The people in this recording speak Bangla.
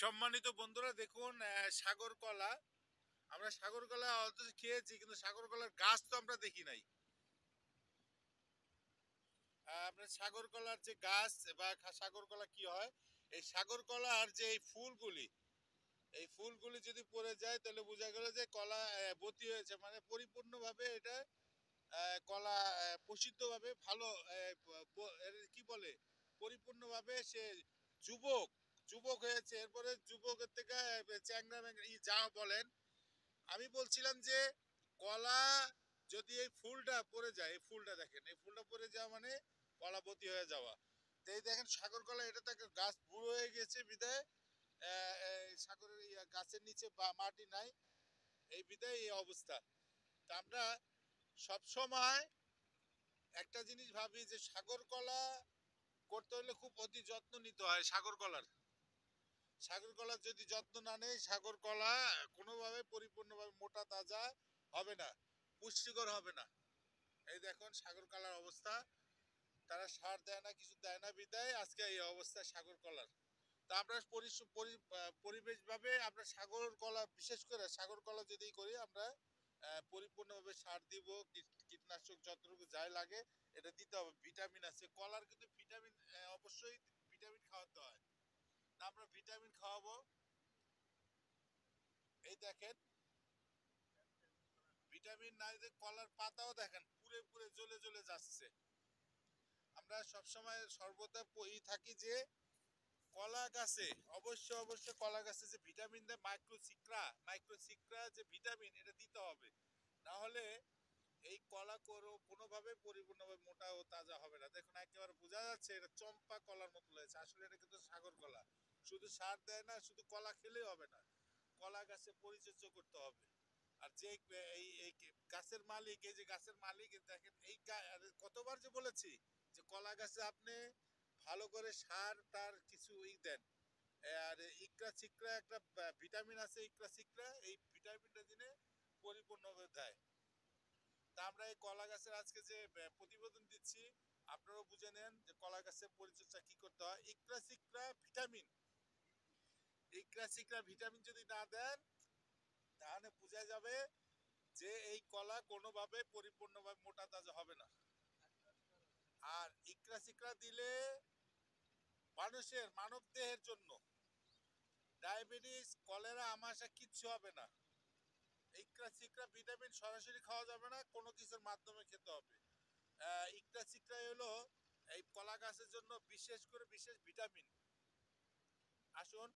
সম্মানিত বন্ধুরা দেখুন সাগর কলা। আমরা সাগর কলা অথচ খেয়েছি, কিন্তু সাগর কলার গাছ তো আমরা দেখি নাই। আপনার সাগর কলার যে গাছ বা সাগর কলা কি হয়, এই সাগর কলার যে এই ফুলগুলি যদি পড়ে যায় তাহলে বোঝা গেল যে কলা বতী হয়েছে, মানে পরিপূর্ণভাবে এটা কলা প্রসিদ্ধভাবে ভালো কি বলে, পরিপূর্ণভাবে সে যুবক যুবক হয়েছে। এরপরে যুবকের থেকে চ্যাংরা যা বলেন। আমি বলছিলাম যে কলা যদি এই ফুলটা পড়ে যায়, এই ফুলটা দেখেন, এই ফুলটা পড়ে যাওয়া মানে কলাবতী হয়ে যাওয়া। তো এই দেখেন সাগর কলা, এটা তো গাছ বুড়ো হয়ে গেছে বিদায় সাগরের গাছের নিচে বা মাটি নাই, এই বিদায় এই অবস্থা। তা আমরা সব সময় একটা জিনিস ভাবি যে সাগর কলা করতে হলে খুব অতি যত্ন নিতে হয়। সাগর কলার যদি যত্ন না নেই, সাগর কলা কোনোভাবে পরিপূর্ণভাবে মোটা তাজা হবে না, পুষ্টিকর হবে না। এই দেখুন সাগর কলার অবস্থা, তারা সার দেয় না, কিছু দেয় না, বিদায় আজকে এই অবস্থা সাগর কলার। তা আমরা পরিবেশ ভাবে আমরা সাগর কলা, বিশেষ করে সাগর কলা যদি করি আমরা পরিপূর্ণভাবে সার দিব, কীটনাশক যতটুকু যাই লাগে এটা দিতে হবে। ভিটামিন আছে কলার, কিন্তু ভিটামিন অবশ্যই ভিটামিন খাওয়াতে হয়। তা আমরা ভিটামিন খাওয়াবো। এই দেখেন ভিটামিন নাই যে কলার পাতাও দেখেন পুরে পুরে জ্বলে জ্বলে যাচ্ছে। আমরা সবসময় সর্বদা থাকি যে কলা গাছে অবশ্যই কলা গাছে যে ভিটামিন দেয়, মাইক্রোসিক্রা যে ভিটামিন, এটা দিতে হবে। না হলে এই কলা কোনোভাবে পরিপূর্ণভাবে মোটা ও তাজা হবে না। দেখুন একেবারে বোঝা যাচ্ছে এটা চম্পা কলার মতো হয়েছে, আসলে এটা কিন্তু সাগর কলা। শুধু সার দেয় না, শুধু কলা খেলেই হবে না, কলা গাছে পরিচর্যা করতে হবে। আর যে এই গাছের মালিক, এই যে গাছের মালিক দেখেন, কতবার যে বলেছি যে কলা গাছে আপনি ভালো করে সার তার কিছু দেন। আর ইকরা চিকরা একটা ভিটামিন আছে, ইকরা চিকরা, এই ভিটামিনটা দিনে পরিপূর্ণভাবে দেয়। তা আমরা এই কলা গাছের আজকে যে প্রতিবেদন দিচ্ছি, আপনারাও বুঝে নেন যে কলা গাছের পরিচর্যা কি করতে হয়। ইকরা চিকরা ভিটামিন যদি না দেন, তাহলে বোঝা যাবে যে এই কলা কোনোভাবে পরিপূর্ণভাবে মোটা তাজা হবে না। আর ইকরা চিকরা দিলে মানব দেহের জন্য ডায়াবেটিস, কলেরা, আমাশা কিচ্ছু হবে না। ইকরা চিকরা ভিটামিন সরাসরি খাওয়া যাবে না, কোনো কিছুর মাধ্যমে খেতে হবে। ইকরা চিকরাই হলো এই কলা গাছের জন্য বিশেষ করে বিশেষ ভিটামিন। আসুন